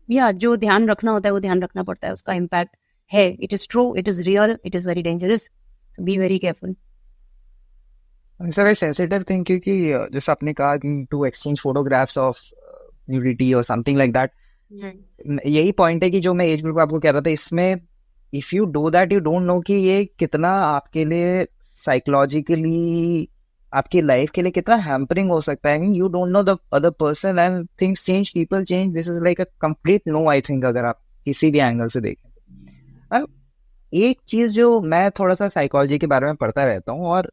या जो ध्यान रखना होता है वो ध्यान रखना पड़ता है, उसका इम्पैक्ट है। It is true, it is real, it is very dangerous, be very careful. Sir a sensitive thing, क्योंकि जैसे आपने कहा to exchange photographs of nudity और समथिंग लाइक दैट, यही पॉइंट है कि जो मैं एज ग्रुप आपको कह रहा था, इसमें if you do that, you don't no कि ये कितना आपके लिए साइकोलॉजिकली, आपकी लाइफ के लिए कितना हैम्परिंग हो सकता है। I mean you don't know the other person and things change, people change, this is like a complete no, I think, अगर आप किसी भी एंगल से देखें। एक चीज जो मैं थोड़ा सा साइकोलॉजी के बारे में पढ़ता रहता हूँ, और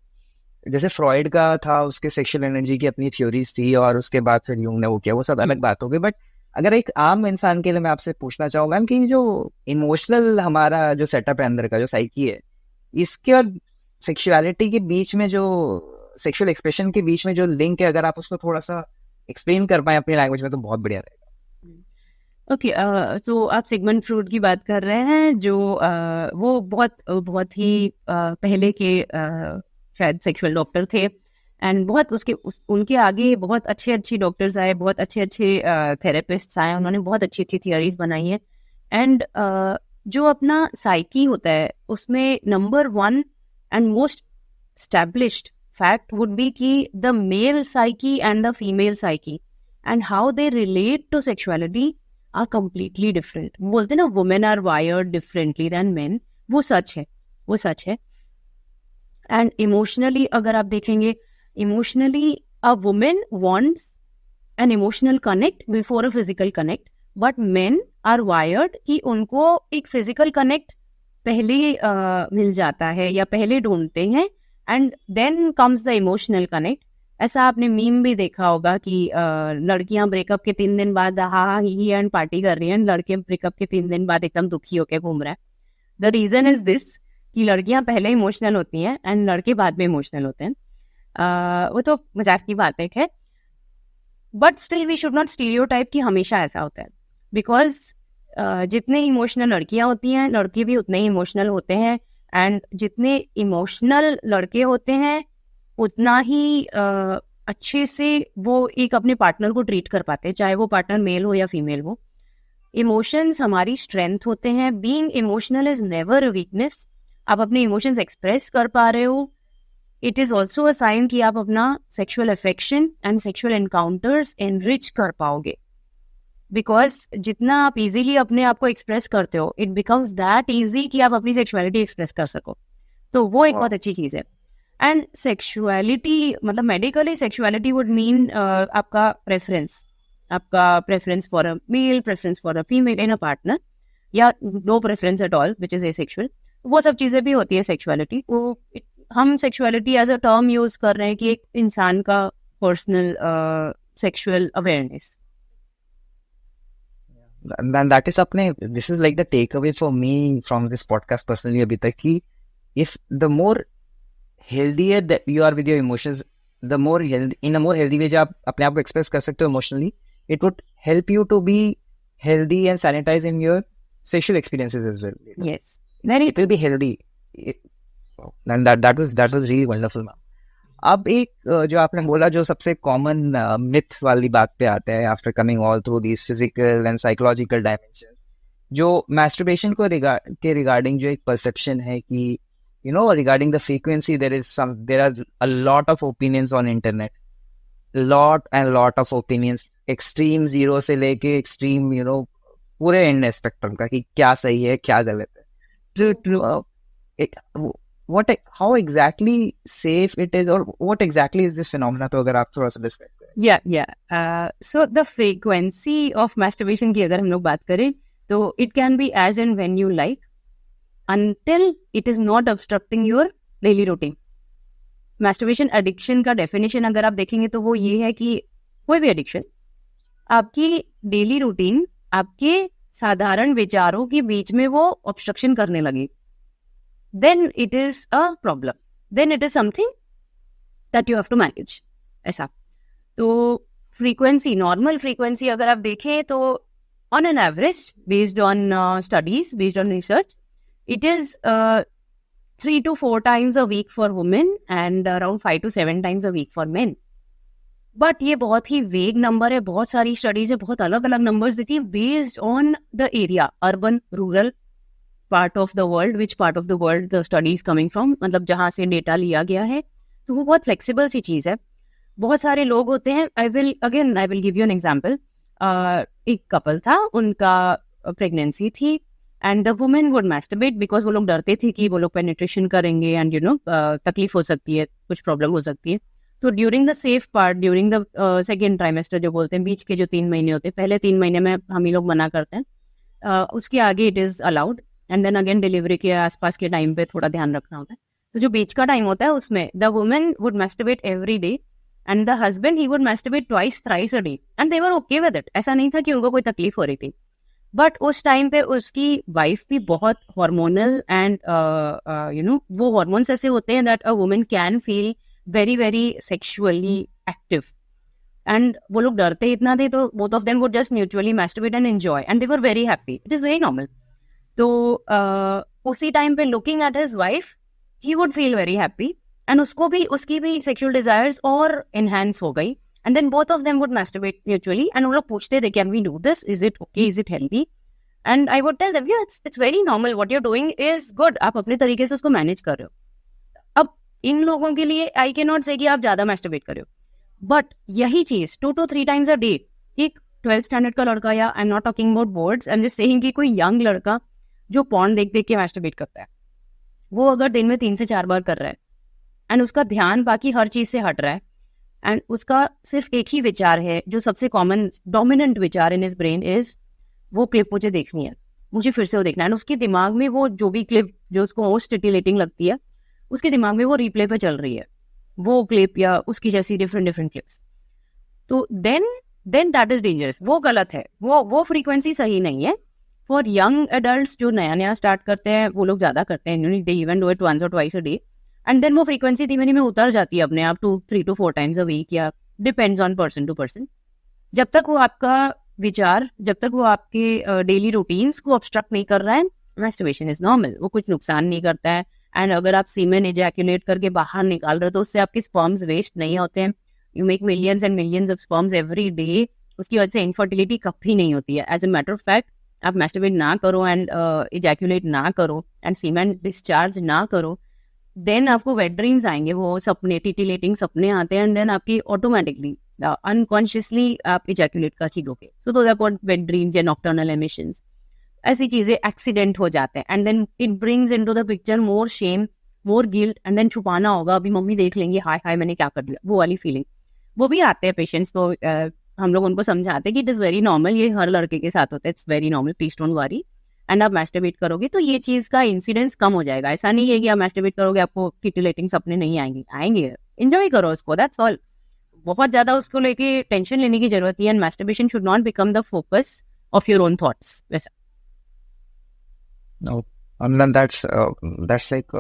जैसे फ्रॉइड का था, उसके सेक्सुअल एनर्जी की अपनी थ्योरीज थी, और उसके बाद फिर यूंग ने वो किया, वो सब अलग बात हो गई। बट अगर एक आम इंसान के लिए मैं आपसे पूछना चाहूँ मैम कि जो इमोशनल हमारा जो सेटअप है अंदर का, जो साइकी है, इसके और सेक्सुअलिटी के बीच में, जो सेक्सुअल एक्सप्रेशन के बीच में जो लिंक है, अगर आप उसको थोड़ा सा एक्सप्लेन कर पाए अपनी लैंग्वेज में तो बहुत बढ़िया रहेगा। ओके, तो आप सिगमंड फ्रॉइड की बात कर रहे हैं, जो वो बहुत ही पहले के शायद सेक्सुअल डॉक्टर थे, एंड बहुत उनके आगे बहुत अच्छे डॉक्टर्स आए, बहुत अच्छे थेरेपिस्ट आए, उन्होंने बहुत अच्छी थियरीज बनाई है। एंड जो अपना साइकी होता है, उसमें number 1 and most established fact would be कि the male psyche and the female psyche and how they relate to sexuality are completely different. बोलते ना women are wired differently than men, वो सच है। And emotionally अगर आप देखेंगे, emotionally a woman wants an emotional connect before a physical connect, but men are wired कि उनको एक physical connect पहले मिल जाता है या पहले ढूंढते हैं, and then comes the emotional connect. ऐसा आपने मीम भी देखा होगा कि लड़कियां ब्रेकअप के 3 दिन बाद हा हा ही एंड पार्टी कर रही हैं, लड़के ब्रेकअप के 3 दिन बाद एकदम दुखी होकर घूम रहा है. द रीजन इज दिस कि लड़कियां पहले इमोशनल होती हैं एंड लड़के बाद में इमोशनल होते हैं. वो तो मजाक की बात है, but still we should not stereotype कि हमेशा ऐसा होता है. बिकॉज जितने इमोशनल लड़कियां होती हैं, लड़के भी उतने ही इमोशनल होते हैं. एंड जितने इमोशनल लड़के होते हैं उतना ही अच्छे से वो एक अपने पार्टनर को ट्रीट कर पाते हैं, चाहे वो पार्टनर मेल हो या फीमेल हो. इमोशंस हमारी स्ट्रेंथ होते हैं. Being emotional is never a weakness. आप अपने इमोशंस एक्सप्रेस कर पा रहे हो, it is also a sign कि आप अपना sexual affection and sexual encounters enrich कर पाओगे. बिकॉज जितना आप इजीली अपने आप को एक्सप्रेस करते हो, इट बिकम्स दैट इजी कि आप अपनी सेक्सुअलिटी एक्सप्रेस कर सको. तो वो एक बहुत अच्छी चीज है. एंड सेक्सुअलिटी मतलब मेडिकली सेक्सुअलिटी वुड मीन आपका preference for a male, preference for a female in a partner, या no preference at all which is asexual. वो सब चीजें भी होती है सेक्सुअलिटी. वो हम sexuality as a term use कर रहे हैं कि एक इंसान का personal sexual awareness. And that is अपने this is like the takeaway for me from this podcast personally अभी तक कि if the more healthier that you are with your emotions, the more healthy in a more healthy way जो आप अपने आप को express कर सकते हो emotionally, it would help you to be healthy and sanitize in your sexual experiences as well. Yes, very It will be healthy. And that was really wonderful, ma'am. अब एक जो आपने बोला जो सबसे कॉमन मिथ वाली बात पे आता है after coming all through these physical and psychological dimensions, जो मैस्टरबेशन को रिगार्डिंग जो एक परसेप्शन है कि you know regarding the frequency there are a lot of opinions on internet, lot of opinions, extreme 0 से लेके एक्सट्रीम यू नो पूरे एंड स्पेक्ट्रम का कि क्या सही है क्या गलत है. how exactly safe it is or what exactly is this phenomena, तो अगर आप थोड़ा सा डिस्क्राइब करें. yeah so the frequency of masturbation की अगर हम लोग बात करें तो it can be as and when you like until it is not obstructing your daily routine. masturbation addiction का definition अगर आप देखेंगे तो वो ये है कि कोई भी addiction आपकी डेली रूटीन, आपके साधारण विचारों के बीच में वो ऑब्स्ट्रक्शन करने लगी, then it is a problem. Then it is something that you have to manage. ऐसा. तो frequency, normal frequency अगर आप देखें तो on an average, based on studies, based on research, it is 3 to 4 times a week for women and around 5 to 7 times a week for men. But ये बहुत ही वेग नंबर है. बहुत सारी स्टडीज है, बहुत अलग अलग नंबर्स देती है based on the area, urban, rural, part of the world, which part of the world the study is coming from, मतलब जहाँ से डेटा लिया गया है. तो वो बहुत फ्लेक्सिबल सी चीज़ है. बहुत सारे लोग होते हैं, I will give you an example. एक कपल था, उनका प्रेगनेंसी थी and the women would masturbate because वो लोग डरते थे कि वो लोग पेनिट्रेशन करेंगे एंड यू नो तकलीफ हो सकती है, कुछ प्रॉब्लम हो सकती है. तो during the safe part, during the second trimester जो बोलते हैं, बीच के जो 3 महीने होते हैं, पहले 3 महीने में हम ही लोग मना करते हैं, उसके आगे it is allowed. And then again delivery के आसपास के टाइम पे थोड़ा ध्यान रखना होता है. तो जो बीच का टाइम होता है उसमें the women would masturbate every day and the husband he would masturbate twice thrice a day and they were okay with it. ऐसा नहीं था कि उनको कोई तकलीफ हो रही थी. बट उस टाइम पे उसकी वाइफ भी बहुत हार्मोनल एंड यू नो वो हार्मोन्स ऐसे होते हैं that a woman can feel very very sexually active. And वो लोग डरते इतना थे तो both of them would just mutually masturbate and enjoy and they were very happy. It is very normal. तो उसी टाइम पे looking at his wife he would feel very happy and उसकी भी सेक्सुअल डिजायर्स और एनहांस हो गई. And then both of them would masturbate mutually and वो लोग पूछते थे can we do this, is it okay, is it healthy. And I would tell them it's very normal, what you are doing is good. आप अपने तरीके से उसको मैनेज कर रहे हो. अब इन लोगों के लिए आई कैन नॉट से कि आप ज्यादा मैस्टरबेट कर रहे हो, बट यही चीज 2 to 3 times अ डे एक 12th स्टैंडर्ड का लड़का, या I am not talking about boards, I am just saying कि कोई यंग लड़का जो पॉर्न देख देख के मैस्टरबेट करता है, वो अगर दिन में 3 से 4 बार कर रहा है एंड उसका ध्यान बाकी हर चीज से हट रहा है एंड उसका सिर्फ एक ही विचार है जो सबसे कॉमन डोमिनेंट विचार इन हिज ब्रेन इज वो क्लिप मुझे देखनी है, मुझे फिर से वो देखना है. एंड उसके दिमाग में वो जो भी क्लिप जो उसको मोस्ट स्टिमुलेटिंग लगती है उसके दिमाग में वो रिप्ले पे चल रही है. वो क्लिप या उसकी जैसी डिफरेंट डिफरेंट क्लिप्स, तो देन दैट इज डेंजरस, वो गलत है, वो फ्रीक्वेंसी सही नहीं है फॉर यंग एडल्ट्स जो नया नया स्टार्ट करते हैं, वो लोग ज्यादा करते हैं, they even do it once और twice a day, and then वो फ्रीक्वेंसी धीमे धीमे उतर जाती है अपने आप 3 to 4 times अ वीक, या depends on person to person. जब तक वो आपका विचार, जब तक वो आपके डेली रूटीन्स को ऑब्स्ट्रक्ट नहीं कर रहा है, मैस्टरबेशन इज नॉर्मल, वो कुछ नुकसान नहीं करता है। एंड अगर आप सीमेन इजैकुलेट करके बाहर निकाल रहे हो तो उससे आपके स्पर्म्स वेस्ट नहीं होते हैं, you make millions and millions of sperms every day, उसकी वजह से इनफर्टिलिटी कभी नहीं होती है। As a matter of fact, आप मैस्टरबेट ना करो एंड इजैकुलेट ना करो एंड सीमेन डिस्चार्ज ना करो, देन आपको वेट ड्रीम्स आएंगे, वो सपने, टिटिलेटिंग सपने आते हैं, एंड देन आपकी ऑटोमेटिकली अनकॉन्शियसली आप इजैकुलेट कर ही दोगे। So those are called wet dreams या नॉक्टर्नल एमिशंस। ऐसी चीजें एक्सीडेंट हो जाते हैं, and then it brings into the picture more shame, more guilt, and then छुपाना होगा, अभी मम्मी देख लेंगी, हाय हाय मैंने क्या कर दिया, वो वाली फीलिंग। वो भी आते हैं पेशेंट्स, तो हम लोग उनको समझाते हैं कि इट इज वेरी नॉर्मल, ये हर लड़के के साथ होता है, it's very normal, please don't worry. And आप मैस्टरबेट करोगे तो ये चीज का इंसिडेंस कम हो जाएगा। ऐसा नहीं है कि आप मैस्टरबेट करोगे आपको टिटिलेटिंग सपने नहीं आएंगे, एंजॉय करो उसको, दैट्स ऑल। बहुत ज्यादा उसको लेके टेंशन लेने की जरूरत नहीं है, and masturbation should not become the focus of your own thoughts, वैसा। No, and then that's like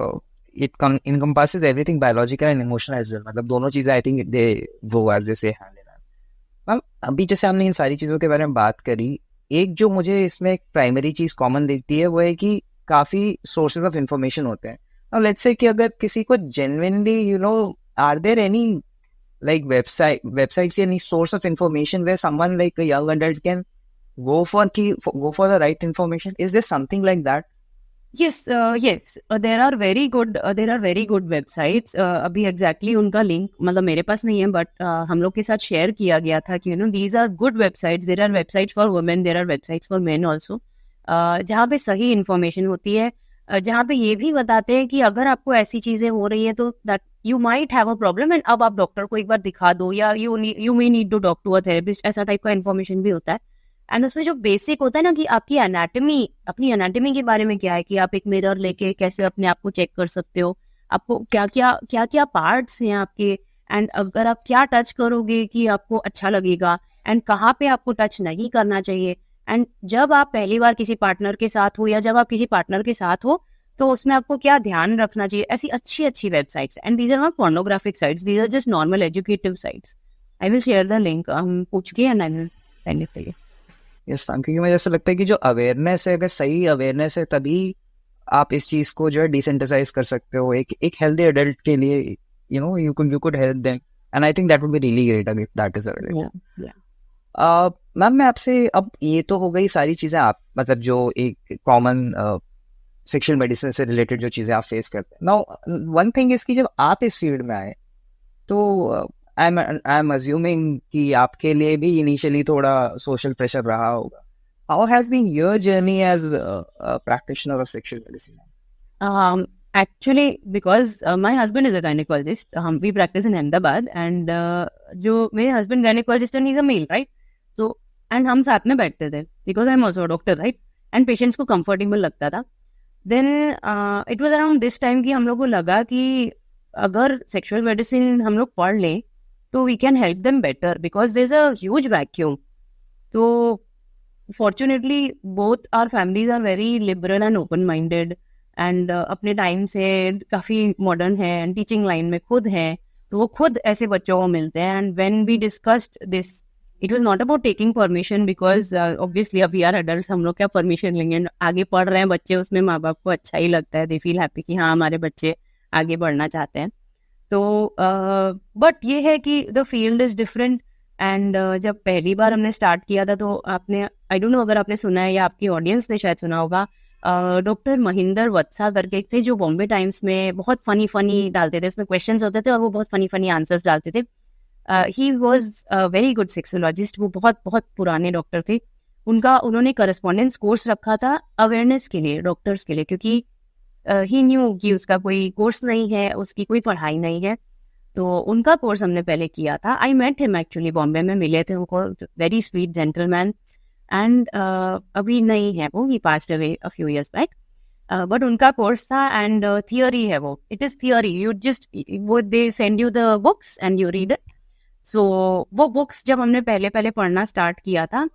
encompasses everything biological and emotional as well. मतलब दोनों चीजें I think they go as they say hand in hand. Ma'am अभी जैसे हमने इन सारी चीजों के बारे में बात करी, एक जो मुझे इसमें एक प्राइमरी चीज कॉमन दिखती है वो है कि काफी सोर्सेज ऑफ इंफॉर्मेशन होते हैं। अब लेट्स से कि अगर किसी को genuinely are there any like websites any source of information where someone like a young adult can go for the right information? Is there something like that? Yes, there are very good websites. अभी exactly उनका लिंक मतलब मेरे पास नहीं है, बट हम लोग के साथ शेयर किया गया था कि these are good websites. There are websites for women, there are websites for men also, जहाँ पे सही इंफॉर्मेशन होती है, जहाँ पे ये भी बताते हैं कि अगर आपको ऐसी चीजें हो रही है तो that you might have a problem, and अब आप डॉक्टर को एक बार दिखा दो, या you may need to talk to a therapist, ऐसा टाइप का इन्फॉर्मेशन भी होता है। एंड उसमें जो बेसिक होता है ना कि आपकी एनाटमी, अपनी एनाटमी के बारे में क्या है, कि आप एक मिरर लेके कैसे अपने आप को चेक कर सकते हो, आपको क्या क्या पार्ट्स हैं आपके, एंड अगर आप क्या टच करोगे कि आपको अच्छा लगेगा, एंड कहाँ पे आपको टच नहीं करना चाहिए। एंड जब आप पहली बार किसी पार्टनर के साथ हो, या जब आप किसी पार्टनर के साथ हो, तो उसमें आपको क्या ध्यान रखना चाहिए, ऐसी अच्छी अच्छी websites. And these are not pornographic sites, these are just normal educative sites. I will share the link, हम पूछ के and I will send it to you. Yes, क्योंकि मुझे ऐसा लगता है कि जो अवेयरनेस है, अगर सही अवेयरनेस है तभी आप इस चीज को जो है डिसेंटिसाइज कर सकते हो एक हेल्दी एडल्ट के लिए, you could help them, and I think that would be really great if that is available. Ma'am मैं आपसे, अब ये तो हो गई सारी चीजें, आप मतलब जो एक कॉमन सेक्सुअल मेडिसिन से रिलेटेड जो चीजें आप फेस करते हैं। नाउ वन थिंग इज कि जब आप इस फील्ड में आए तो आई एम अज्यूमिंग कि आपके लिए भी इनिशियली थोड़ा सोशल प्रेशर रहा होगा। How has been your journey as a practitioner of sexual medicine? Actually, because my husband is a gynecologist, we practice in Ahmedabad, and जो मेरे husband gynecologist and he's a male, right? So and हम साथ में बैठते थे, because I'm also a doctor, right? And patients को comfortable लगता था। Then it was around this time कि हम लोग को लगा कि अगर sexual medicine हम लोग पढ़ लें तो we can help them better, because there's a huge vacuum. तो fortunately both our families are very liberal and open minded, and अपने टाइम से काफ़ी मॉडर्न है, एंड टीचिंग लाइन में खुद है, तो वो खुद ऐसे बच्चों को मिलते हैं। And when we discussed this, it was not about taking permission, because obviously अब वी आर एडल्ट्स, हम लोग क्या परमिशन लेंगे, आगे पढ़ रहे हैं बच्चे, उसमें माँ बाप को अच्छा ही लगता है, दे फील हैप्पी कि हाँ हमारे बच्चे आगे बढ़ना चाहते हैं। तो बट ये है कि the field is different. And जब पहली बार हमने स्टार्ट किया था तो आपने, आई डोंट नो अगर आपने सुना है या आपकी ऑडियंस ने शायद सुना होगा, डॉक्टर महिंदर वत्सा करके थे जो बॉम्बे टाइम्स में बहुत फनी डालते थे, उसमें क्वेश्चंस होते थे और वो बहुत फनी आंसर्स डालते थे। He was a very good sexologist, वो बहुत पुराने डॉक्टर थे। उन्होंने करस्पॉन्डेंस कोर्स रखा था अवेयरनेस के लिए, डॉक्टर्स के लिए, क्योंकि ही न्यू कि उसका कोई कोर्स नहीं है, उसकी कोई पढ़ाई नहीं है, तो उनका कोर्स हमने पहले किया था। I met him actually, Bombay में मिले थे उनको, वेरी स्वीट जेंटलमैन, एंड अभी नहीं है वो, he passed away a few years back. But उनका कोर्स था एंड थियोरी है वो, it is theory, you just वो they send you the books and you read it. So वो बुक्स जब हमने पहले पहले पढ़ना स्टार्ट किया था,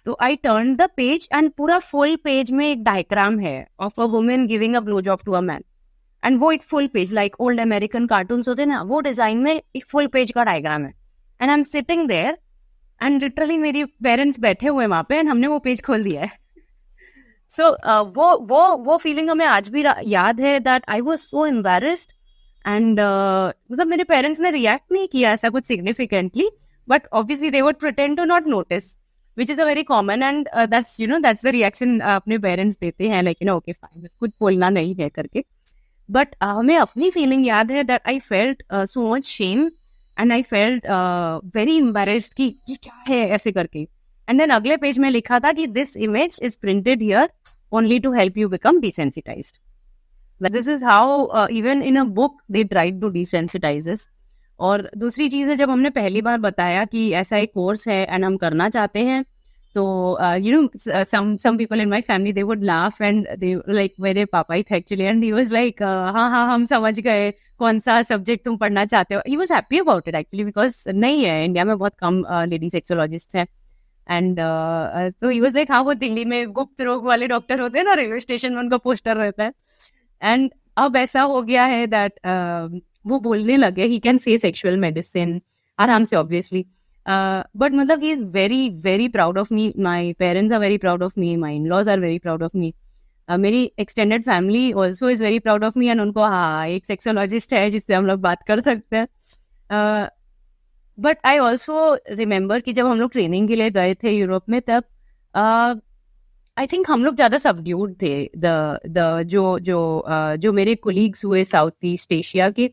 तो I turn the page and पूरा फुल पेज में एक डायग्राम है of a women giving a blow job to a man. And वो एक full page like old American cartoons होते ना, वो डिजाइन में एक फुल पेज का डायग्राम है. And I am sitting there and literally मेरी पेरेंट्स बैठे हुए वहां पे एंड हमने वो पेज खोल दिया है. सो वो फीलिंग हमें आज भी याद है that I was so embarrassed. And मतलब मेरे पेरेंट्स ने रिएक्ट नहीं किया ऐसा कुछ significantly, but obviously they would pretend to not notice, which is a very common and that's the reaction अपने पेरेंट्स देते हैं, like ओके फाइन कुछ बोलना नहीं है करके. बट हमें अपनी फीलिंग याद है that I felt so much shame and I felt very embarrassed कि ये क्या है ऐसे करके. एंड देन अगले पेज में लिखा था कि this image is printed here only to help you become desensitised. This is how even in a book they tried to desensitise us. और दूसरी चीज़ है, जब हमने पहली बार बताया कि ऐसा एक कोर्स है एंड हम करना चाहते हैं, तो you know some people in my family they would laugh and they like मेरे पापा ही थे actually, and he was like हाँ हाँ हम समझ गए कौन सा सब्जेक्ट तुम पढ़ना चाहते हो. He was happy about it actually, because नहीं है इंडिया में बहुत कम लेडी सेक्सोलॉजिस्ट हैं. एंड तो ही वाज लाइक हाँ वो दिल्ली में गुप्त रोग वाले डॉक्टर होते हैं ना, रेलवे स्टेशन में उनका पोस्टर रहता है. एंड अब ऐसा हो गया है दैट वो बोलने लगे he can say sexual medicine आराम से ऑब्वियसली. बट मतलब he is very very proud of me, my parents are very proud of me, my in laws are very proud of me, मेरी extended family also is very proud of me. And उनको हाँ एक सेक्सोलॉजिस्ट है जिससे हम लोग बात कर सकते हैं. बट आई ऑल्सो रिमेम्बर कि जब हम लोग ट्रेनिंग के लिए गए थे यूरोप में, तब आई थिंक हम लोग ज़्यादा सबड्यूड थे. द जो मेरे कोलीग्स हुए साउथ ईस्ट एशिया के,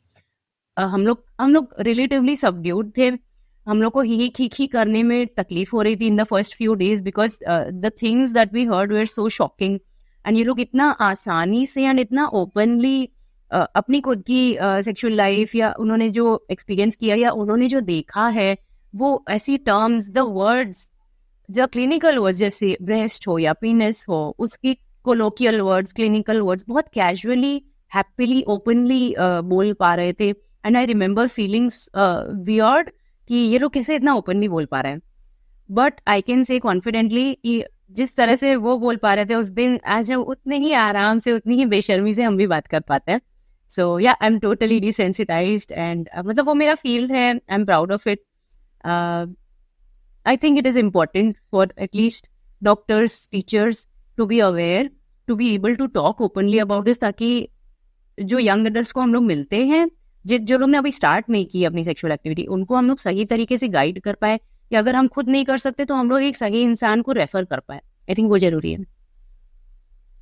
हम लोग रिलेटिवली सबड्यूड थे. हम लोग को ही करने में तकलीफ हो रही थी in the first few days, because the things that we heard were so shocking. And ये लोग इतना आसानी से एंड इतना ओपनली अपनी खुद की सेक्सुअल लाइफ या उन्होंने जो एक्सपीरियंस किया या उन्होंने जो देखा है, वो ऐसी टर्म्स, द वर्ड्स, जो क्लिनिकल वर्ड्स जैसे ब्रेस्ट हो या पीनस हो, उसके कोलोकियल वर्ड्स, क्लिनिकल वर्ड्स बहुत कैजुअली, हैप्पीली, ओपनली बोल पा रहे थे. And I remember feelings weird कि ये लोग कैसे इतना ओपनली बोल पा रहे हैं. बट आई कैन से कॉन्फिडेंटली जिस तरह से वो बोल पा रहे थे उस दिन, आज हम उतने ही आराम से, उतनी ही बेशर्मी से हम भी बात कर पाते हैं. सो या आई एम टोटली डिसेंसिटाइज्ड एंड मतलब वो मेरा फील्ड है, I am proud of it. I think it is important for at least doctors, teachers to be aware, to be able to talk openly about this, ताकि जो यंग एडल्ट्स को हम लोग मिलते हैं, जो लोग ने अभी स्टार्ट नहीं की अपनी सेक्सुअल एक्टिविटी, उनको हम लोग सही तरीके से गाइड कर पाए, या अगर हम खुद नहीं कर सकते तो हम लोग एक सही इंसान को रेफर कर पाए. आई थिंक वो जरूरी है.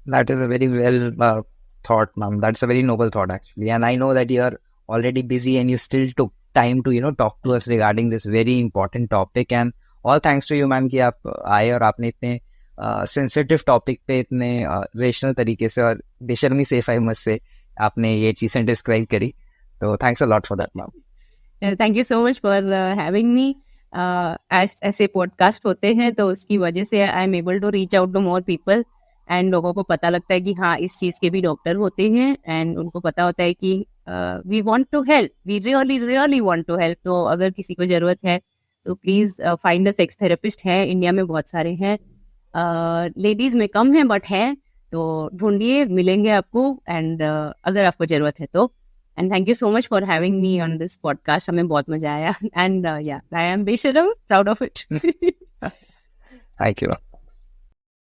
That is a very well thought, ma'am. That's a very noble thought actually, and I know that you are already busy and you still took time to talk to us regarding this very important topic, and all thanks to you, ma'am, कि आप आए और आपने इतने सेंसिटिव टॉपिक पे इतने रेशनल तरीके से और बेशर्मी से, आई मस्ट से, आपने ये चीज़ें डिस्क्राइब करी. तो thanks a lot for that, ma'am. Thank you so much for having me. ऐसे पॉडकास्ट होते हैं तो उसकी वजह से I am able to reach out to more people, and लोगों को पता लगता है कि हाँ इस चीज़ के भी डॉक्टर होते हैं, एंड उनको पता होता है कि we want to help, we really really want to help. तो अगर किसी को ज़रूरत है तो please find a sex therapist. है इंडिया में बहुत सारे हैं, लेडीज़ में कम हैं बट हैं, तो ढूंढिए, मिलेंगे आपको. एंड अगर आपको ज़रूरत है तो. And thank you so much for having me on this podcast. हमें बहुत मजा आया, एंड या आई एम बेशरम proud of it. Thank you.